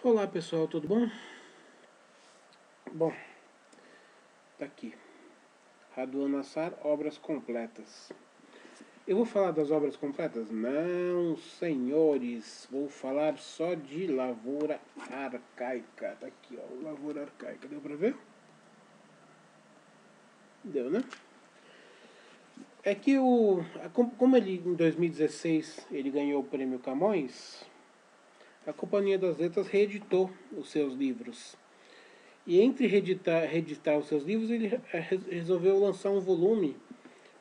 Olá pessoal, tudo bom? Bom, tá aqui. Raduan Nassar, obras completas. Eu vou falar das obras completas? Não, senhores. Vou falar só de Lavoura Arcaica. Tá aqui, ó, Lavoura Arcaica. Deu pra ver? Deu, né? É que como ele em 2016 ele ganhou o prêmio Camões, a Companhia das Letras reeditou os seus livros. E entre reeditar os seus livros, ele resolveu lançar um volume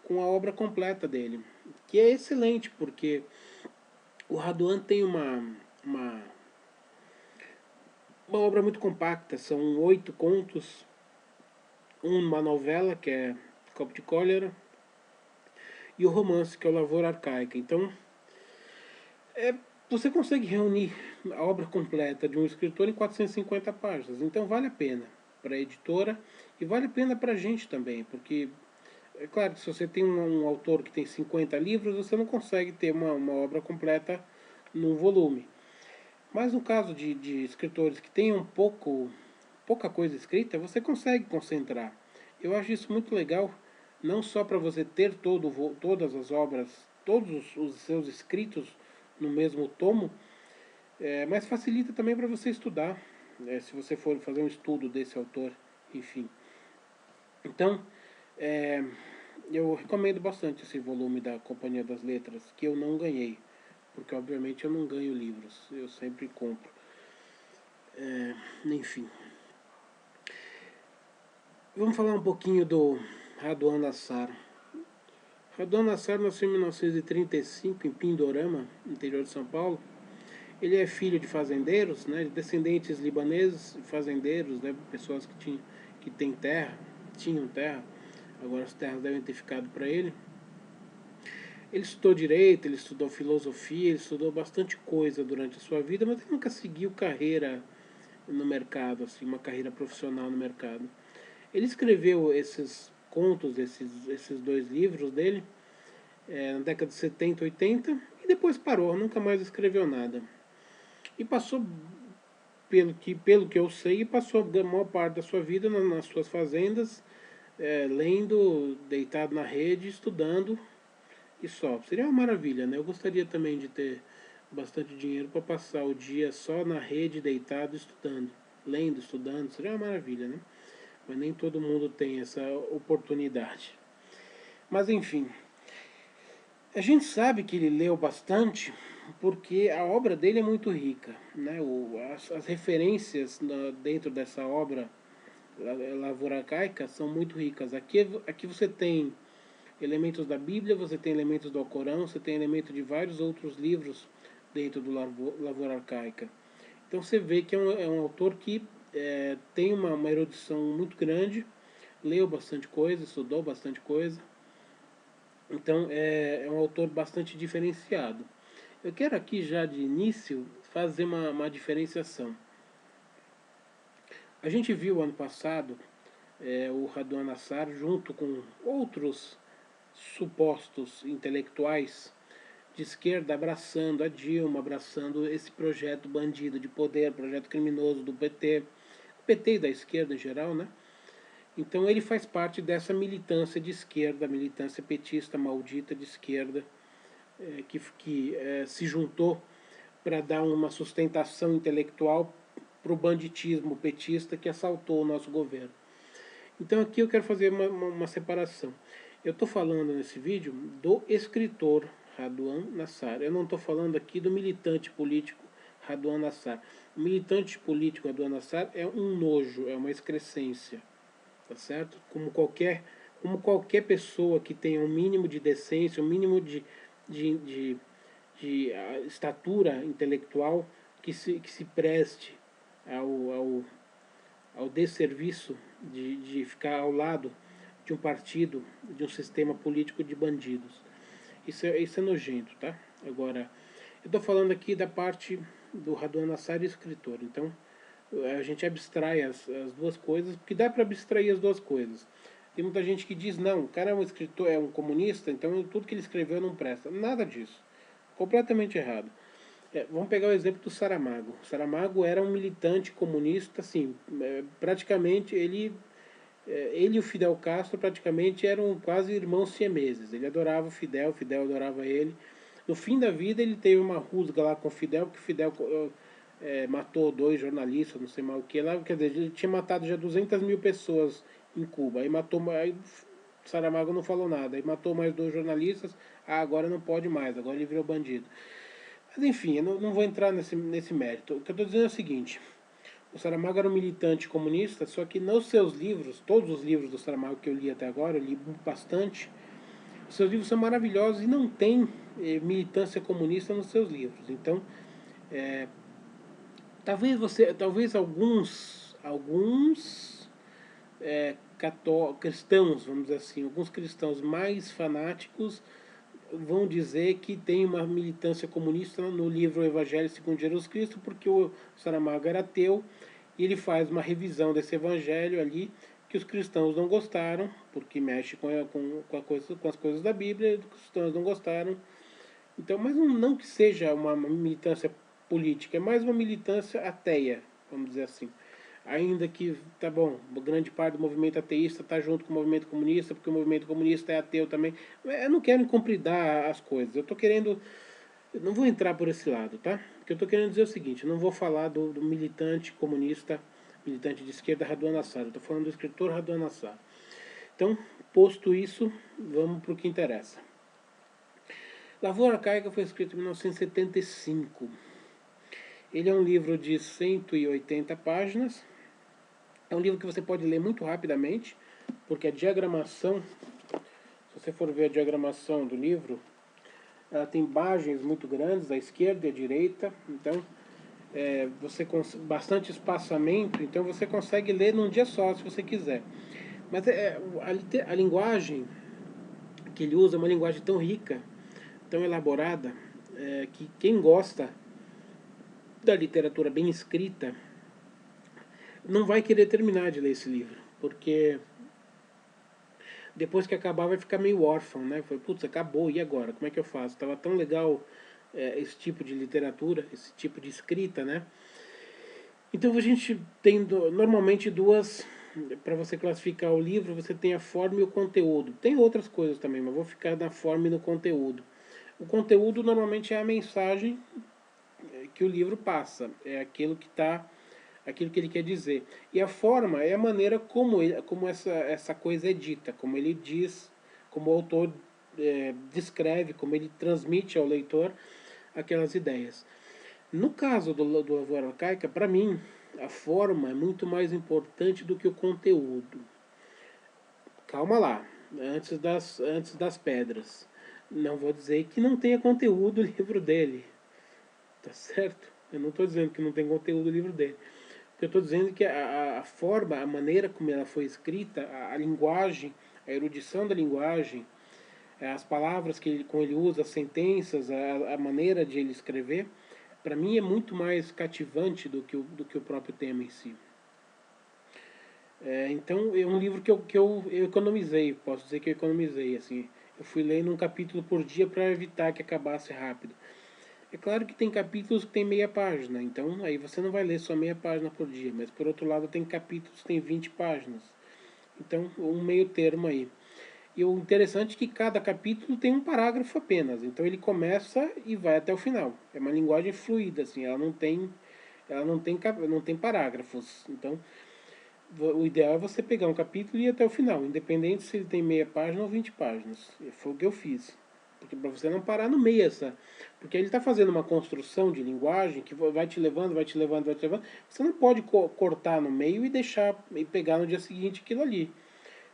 com a obra completa dele, que é excelente, porque o Raduan tem uma, uma obra muito compacta, são 8 contos, uma novela, que é Copo de Cólera, e o romance, que é o Lavoura Arcaica. Então, é, você consegue reunir a obra completa de um escritor em 450 páginas. Então, vale a pena para a editora e vale a pena para a gente também, porque é claro que se você tem um autor que tem 50 livros, você não consegue ter uma obra completa num volume. Mas no caso de escritores que tenham pouca coisa escrita, você consegue concentrar. Eu acho isso muito legal, não só para você ter todas as obras, todos os seus escritos no mesmo tomo, mas facilita também para você estudar, se você for fazer um estudo desse autor, enfim. Então, é, eu recomendo bastante esse volume da Companhia das Letras, que eu não ganhei, porque obviamente eu não ganho livros, eu sempre compro. Enfim, vamos falar um pouquinho do Raduan Nassar. Raduan Nassar nasceu em 1935 em Pindorama, interior de São Paulo. Ele é filho de fazendeiros, né, de descendentes libaneses, fazendeiros, né, pessoas que têm terra, tinham terra. Agora as terras devem ter ficado para ele. Ele estudou direito, ele estudou filosofia, ele estudou bastante coisa durante a sua vida, mas ele nunca seguiu carreira no mercado, assim, uma carreira profissional no mercado. Ele escreveu esses contos, esses dois livros dele, na década de 70, 80, e depois parou, nunca mais escreveu nada. E passou, pelo que eu sei, passou a maior parte da sua vida nas suas fazendas, lendo, deitado na rede, estudando, e só. Seria uma maravilha, né? Eu gostaria também de ter bastante dinheiro para passar o dia só na rede, deitado, estudando. Lendo, estudando, seria uma maravilha, né? Mas nem todo mundo tem essa oportunidade. Mas enfim, a gente sabe que ele leu bastante porque a obra dele é muito rica, né? As referências dentro dessa obra Lavoura Arcaica são muito ricas. Aqui você tem elementos da Bíblia, você tem elementos do Alcorão, você tem elementos de vários outros livros dentro do Lavoura Arcaica. Então você vê que é um autor que tem uma erudição muito grande, leu bastante coisa, estudou bastante coisa. Então é um autor bastante diferenciado. Eu quero aqui já de início fazer uma diferenciação. A gente viu ano passado o Raduan Nassar junto com outros supostos intelectuais de esquerda abraçando a Dilma, abraçando esse projeto bandido de poder, projeto criminoso do PT e da esquerda em geral, né? Então ele faz parte dessa militância de esquerda, militância petista maldita de esquerda, que se juntou para dar uma sustentação intelectual para o banditismo petista que assaltou o nosso governo. Então aqui eu quero fazer uma separação. Eu estou falando nesse vídeo do escritor Raduan Nassar. Eu não estou falando aqui do militante político Raduan Nassar. O militante político Raduan Nassar é um nojo, é uma excrescência, tá certo? Como qualquer pessoa que tenha um mínimo de decência, um mínimo de, de, de estatura intelectual, que se preste ao desserviço de ficar ao lado de um partido, de um sistema político de bandidos. Isso é nojento, tá? Agora, eu estou falando aqui da parte do Raduan Nassar, escritor. Então, a gente abstrai as duas coisas, porque dá para abstrair as duas coisas. Tem muita gente que diz, não, o cara é um escritor, é um comunista, então tudo que ele escreveu não presta. Nada disso. Completamente errado. Vamos pegar o exemplo do Saramago. O Saramago era um militante comunista, assim, praticamente ele e o Fidel Castro praticamente eram quase irmãos siameses. Ele adorava o Fidel adorava ele. No fim da vida ele teve uma rusga lá com o Fidel, porque o Fidel matou 2 jornalistas, não sei mais o que lá. Quer dizer, ele tinha matado já 200 mil pessoas em Cuba. Aí matou, aí Saramago não falou nada. Aí matou mais 2 jornalistas. Ah, agora não pode mais, agora ele virou bandido. Mas enfim, eu não vou entrar nesse mérito. O que eu estou dizendo é o seguinte: o Saramago era um militante comunista, só que nos seus livros, todos os livros do Saramago que eu li até agora, eu li bastante, os seus livros são maravilhosos e não tem militância comunista nos seus livros. Então, talvez alguns cristãos, vamos dizer assim, alguns cristãos mais fanáticos vão dizer que tem uma militância comunista no livro Evangelho segundo Jesus Cristo, porque o Saramago era ateu e ele faz uma revisão desse evangelho ali que os cristãos não gostaram, porque mexe com as coisas da Bíblia, os cristãos não gostaram. Então, mas não que seja uma militância política, é mais uma militância ateia, vamos dizer assim. Ainda que, tá bom, grande parte do movimento ateísta está junto com o movimento comunista, porque o movimento comunista é ateu também. Eu não quero incompridar as coisas, eu estou querendo. Eu não vou entrar por esse lado, tá? O que eu estou querendo dizer é o seguinte: eu não vou falar do militante comunista, militante de esquerda Raduan Nassar, eu estou falando do escritor Raduan Nassar. Então, posto isso, vamos para o que interessa. Lavoura Arcaica foi escrito em 1975. Ele é um livro de 180 páginas. É um livro que você pode ler muito rapidamente, porque a diagramação, se você for ver a diagramação do livro, ela tem margens muito grandes, à esquerda e à direita, então você com bastante espaçamento, então você consegue ler num dia só, se você quiser. Mas a linguagem que ele usa é uma linguagem tão rica, tão elaborada, que quem gosta da literatura bem escrita não vai querer terminar de ler esse livro, porque depois que acabar vai ficar meio órfão, né? Foi, putz, acabou, e agora? Como é que eu faço? Tava tão legal esse tipo de literatura, esse tipo de escrita, né? Então a gente tem normalmente duas, para você classificar o livro, você tem a forma e o conteúdo. Tem outras coisas também, mas vou ficar na forma e no conteúdo. O conteúdo normalmente é a mensagem que o livro passa, é aquilo que ele quer dizer. E a forma é a maneira como essa coisa é dita, como ele diz, como o autor descreve, como ele transmite ao leitor aquelas ideias. No caso do Lavoura Arcaica, para mim, a forma é muito mais importante do que o conteúdo. Calma lá, antes das pedras. Não vou dizer que não tenha conteúdo o livro dele, tá certo? Eu não estou dizendo que não tem conteúdo o livro dele. Eu estou dizendo que a forma, a maneira como ela foi escrita, a linguagem, a erudição da linguagem, as palavras como ele usa, as sentenças, a maneira de ele escrever, para mim é muito mais cativante do que o próprio tema em si. Então é um livro que eu economizei, posso dizer que eu economizei. Assim, eu fui lendo um capítulo por dia para evitar que acabasse rápido. É claro que tem capítulos que tem meia página, então aí você não vai ler só meia página por dia, mas por outro lado tem capítulos que tem 20 páginas. Então, um meio termo aí. E o interessante é que cada capítulo tem um parágrafo apenas, então ele começa e vai até o final. É uma linguagem fluida, assim, não tem parágrafos. Então, o ideal é você pegar um capítulo e ir até o final, independente se ele tem meia página ou 20 páginas. Foi o que eu fiz. Porque para você não parar no meio porque ele está fazendo uma construção de linguagem que vai te levando, vai te levando, vai te levando. Você não pode cortar no meio e deixar e pegar no dia seguinte aquilo ali.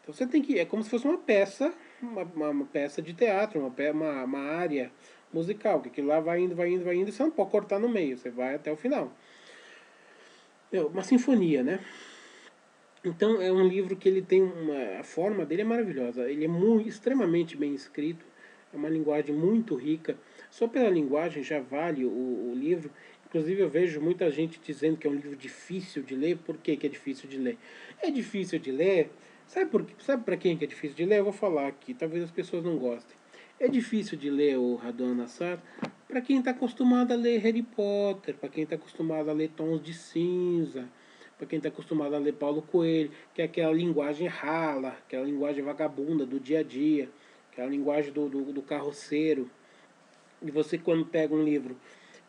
Então você tem que, é como se fosse uma peça, uma peça de teatro, uma área musical, que aquilo lá vai indo, vai indo, vai indo, e você não pode cortar no meio, você vai até o final. É uma sinfonia, né? Então é um livro que ele tem a forma dele é maravilhosa, ele é extremamente bem escrito, é uma linguagem muito rica. Só pela linguagem já vale o livro. Inclusive eu vejo muita gente dizendo que é um livro difícil de ler. Por que é difícil de ler? É difícil de ler. Sabe para quem que é difícil de ler? Eu vou falar aqui, talvez as pessoas não gostem. É difícil de ler o Raduan Nassar para quem está acostumado a ler Harry Potter, para quem está acostumado a ler Tons de Cinza, para quem está acostumado a ler Paulo Coelho, que é aquela linguagem rala, aquela linguagem vagabunda do dia a dia, aquela linguagem do carroceiro. E você, quando pega um livro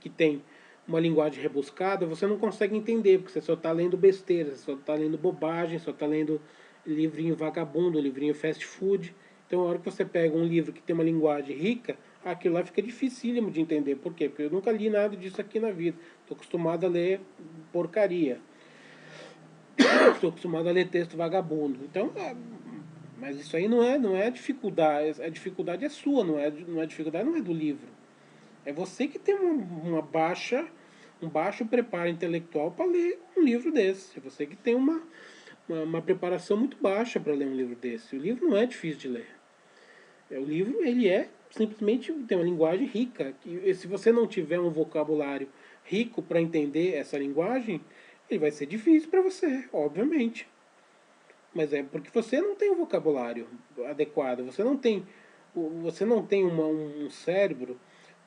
que tem uma linguagem rebuscada, você não consegue entender, porque você só está lendo besteira, você só está lendo bobagem, só está lendo livrinho vagabundo, livrinho fast food. Então, a hora que você pega um livro que tem uma linguagem rica, aquilo lá fica dificílimo de entender. Por quê? Porque eu nunca li nada disso aqui na vida. Estou acostumado a ler porcaria. Estou acostumado a ler texto vagabundo. Então, mas isso aí não é dificuldade. A dificuldade é sua, não é dificuldade, não é do livro. É você que tem um baixo preparo intelectual para ler um livro desse. É você que tem uma preparação muito baixa para ler um livro desse. O livro não é difícil de ler. O livro, ele é simplesmente, tem uma linguagem rica. E se você não tiver um vocabulário rico para entender essa linguagem, ele vai ser difícil para você, obviamente. Mas é porque você não tem um vocabulário adequado, você não tem um cérebro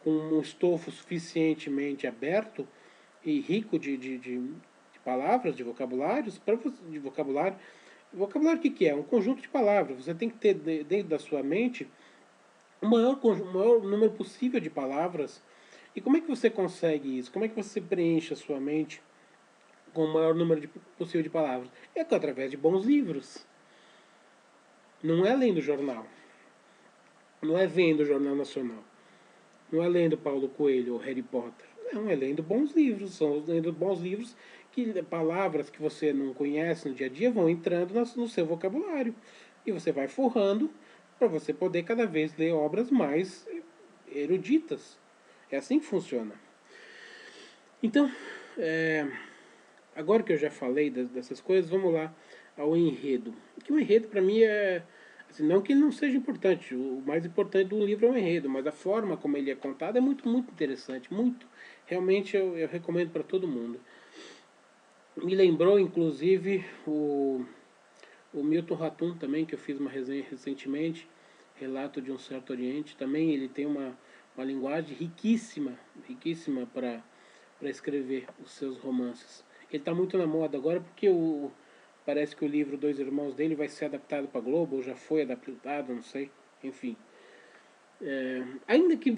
com um estofo suficientemente aberto e rico de palavras, de vocabulários, de vocabulário. Vocabulário o que é? Um conjunto de palavras. Você tem que ter dentro da sua mente o maior número possível de palavras. E como é que você consegue isso? Como é que você preenche a sua mente com o maior número possível de palavras? É através de bons livros. Não é lendo jornal. Não é vendo o Jornal Nacional. Não é lendo Paulo Coelho ou Harry Potter. Não, é lendo bons livros. São lendo bons livros que palavras que você não conhece no dia a dia vão entrando no seu vocabulário. E você vai forrando para você poder cada vez ler obras mais eruditas. É assim que funciona. Então, agora que eu já falei dessas coisas, vamos lá ao enredo. Que o enredo para mim é assim, não que ele não seja importante, o mais importante do livro é o enredo, mas a forma como ele é contado é muito, muito interessante, muito. Realmente eu recomendo para todo mundo. Me lembrou, inclusive, o Milton Ratum também, que eu fiz uma resenha recentemente, Relato de um Certo Oriente. Também ele tem uma linguagem riquíssima, riquíssima para escrever os seus romances. Ele está muito na moda agora porque parece que o livro Dois Irmãos dele vai ser adaptado para Globo, ou já foi adaptado, não sei. Enfim. Ainda que.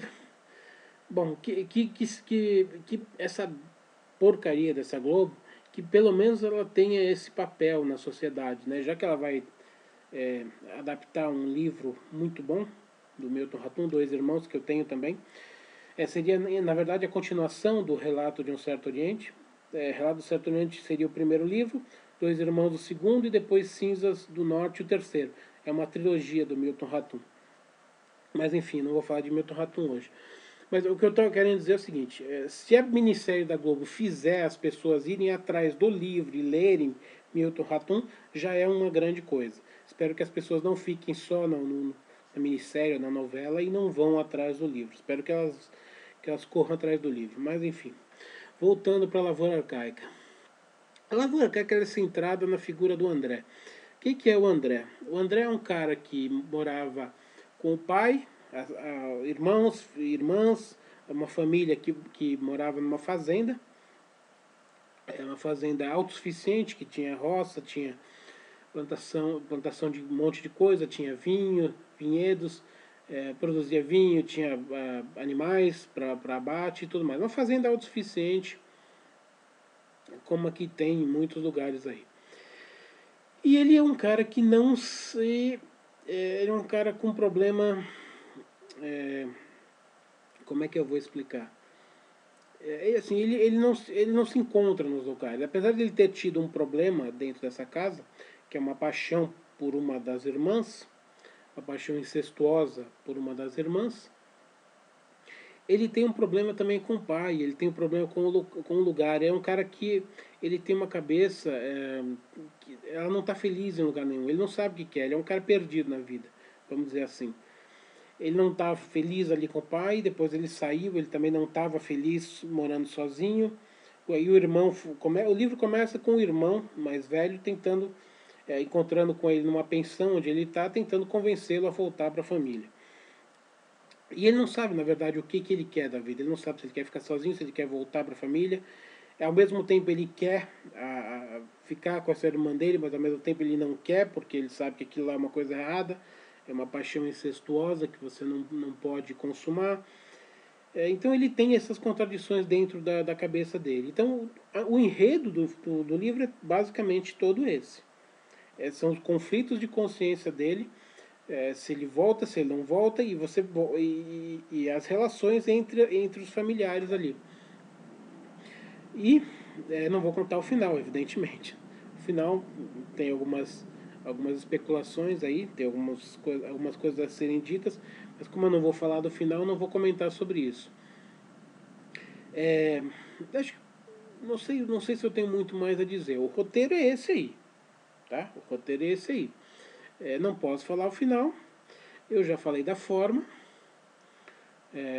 Bom, que essa porcaria dessa Globo, que pelo menos ela tenha esse papel na sociedade, né? Já que ela vai adaptar um livro muito bom do Milton Ratum, Dois Irmãos, que eu tenho também. Seria, na verdade, a continuação do Relato de um Certo Oriente. Relato do Certo Oriente seria o primeiro livro, Dois Irmãos o segundo e depois Cinzas do Norte o terceiro. É uma trilogia do Milton Ratum. Mas enfim, não vou falar de Milton Ratum hoje. Mas o que eu estou querendo dizer é o seguinte: se a minissérie da Globo fizer as pessoas irem atrás do livro e lerem Milton Ratum, já é uma grande coisa. Espero que as pessoas não fiquem só na minissérie ou na novela e não vão atrás do livro. Espero que elas corram atrás do livro. Mas enfim, voltando para a Lavoura Arcaica. A Lavoura Arcaica é centrada na figura do André. O que é o André? O André é um cara que morava com o pai, irmãs, uma família que morava numa fazenda. É uma fazenda autossuficiente, que tinha roça, tinha plantação de um monte de coisa, tinha vinho, vinhedos, produzia vinho, tinha animais para abate e tudo mais. Uma fazenda autossuficiente, como aqui tem em muitos lugares aí. E ele é um cara que não se... ele é um cara com problema... como é que eu vou explicar? Assim, ele não se encontra nos lugares. Apesar de ele ter tido um problema dentro dessa casa, que é uma paixão por uma das irmãs, uma paixão incestuosa por uma das irmãs, ele tem um problema também com o pai, ele tem um problema com o lugar. É um cara que ele tem uma cabeça, que ela não está feliz em lugar nenhum, ele não sabe o que quer, ele é um cara perdido na vida, vamos dizer assim. Ele não estava feliz ali com o pai, depois ele saiu, ele também não estava feliz morando sozinho. Aí o livro começa com o irmão mais velho tentando, encontrando com ele numa pensão onde ele está, tentando convencê-lo a voltar para a família. E ele não sabe, na verdade, o que ele quer da vida. Ele não sabe se ele quer ficar sozinho, se ele quer voltar para a família. Ao mesmo tempo ele quer ficar com essa irmã dele, mas ao mesmo tempo ele não quer, porque ele sabe que aquilo lá é uma coisa errada, é uma paixão incestuosa que você não pode consumar. Então ele tem essas contradições dentro da cabeça dele. Então o enredo do livro é basicamente todo esse. São os conflitos de consciência dele, se ele volta, se ele não volta, e as relações entre os familiares ali. E não vou contar o final, evidentemente. O final tem algumas especulações aí, tem algumas coisas a serem ditas, mas como eu não vou falar do final, não vou comentar sobre isso. Acho, não sei se eu tenho muito mais a dizer. O roteiro é esse aí, tá? O roteiro é esse aí. Não posso falar o final. Eu já falei da forma.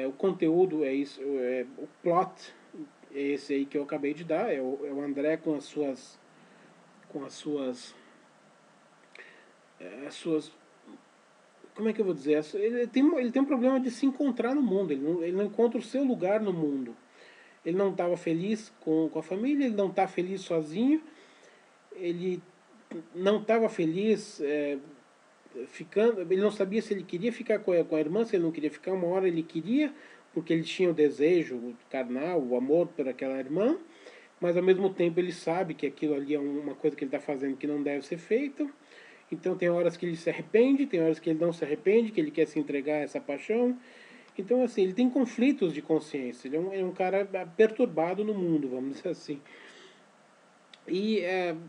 O conteúdo é isso. O plot é esse aí que eu acabei de dar. É o André com as suas as suas, como é que eu vou dizer? Ele tem um problema de se encontrar no mundo. Ele não encontra o seu lugar no mundo. Ele não estava feliz com a família, ele não está feliz sozinho, ele não estava feliz ficando, ele não sabia se ele queria ficar com a irmã, se ele não queria ficar. Uma hora ele queria, porque ele tinha o desejo carnal, o amor por aquela irmã, mas ao mesmo tempo ele sabe que aquilo ali é uma coisa que ele está fazendo que não deve ser feita. Então tem horas que ele se arrepende, tem horas que ele não se arrepende, que ele quer se entregar a essa paixão. Então, assim, ele tem conflitos de consciência. Ele é um cara perturbado no mundo, vamos dizer assim. E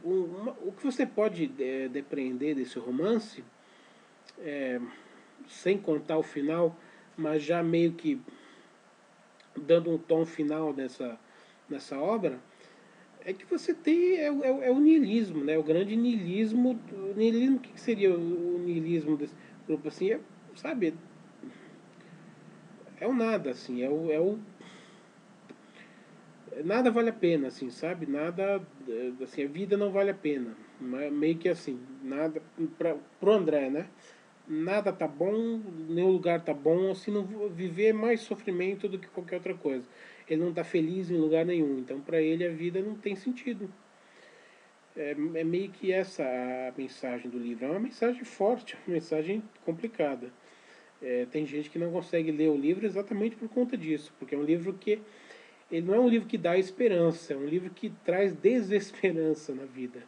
o que você pode depreender desse romance, sem contar o final, mas já meio que dando um tom final nessa obra, é que você tem o niilismo, né? O grande niilismo. O niilismo, o que seria o niilismo desse grupo? Assim, sabe, é o nada, assim, nada vale a pena, assim, sabe? Nada, assim, a vida não vale a pena. Meio que assim, nada, pro André, né? Nada tá bom, nenhum lugar tá bom, assim, não viver é mais sofrimento do que qualquer outra coisa. Ele não tá feliz em lugar nenhum, então para ele a vida não tem sentido. É meio que essa a mensagem do livro. É uma mensagem forte, uma mensagem complicada. Tem gente que não consegue ler o livro exatamente por conta disso, porque é um livro que ele não é um livro que dá esperança, é um livro que traz desesperança na vida.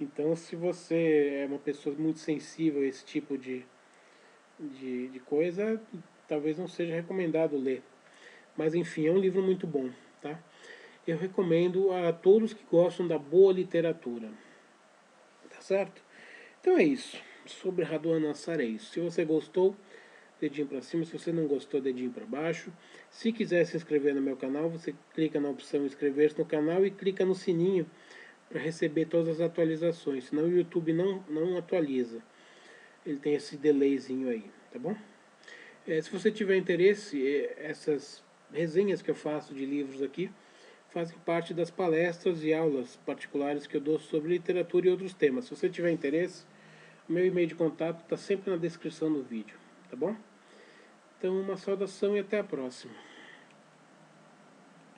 Então, se você é uma pessoa muito sensível a esse tipo de coisa, talvez não seja recomendado ler. Mas, enfim, é um livro muito bom, tá? Eu recomendo a todos que gostam da boa literatura, tá certo? Então é isso. Sobre Raduan Nassar é isso. Se você gostou, dedinho para cima. Se você não gostou, dedinho para baixo. Se quiser se inscrever no meu canal, você clica na opção inscrever-se no canal e clica no sininho para receber todas as atualizações. Senão o YouTube não atualiza. Ele tem esse delayzinho aí, tá bom? Se você tiver interesse, essas resenhas que eu faço de livros aqui fazem parte das palestras e aulas particulares que eu dou sobre literatura e outros temas. Se você tiver interesse, meu e-mail de contato está sempre na descrição do vídeo, tá bom? Então, uma saudação e até a próxima.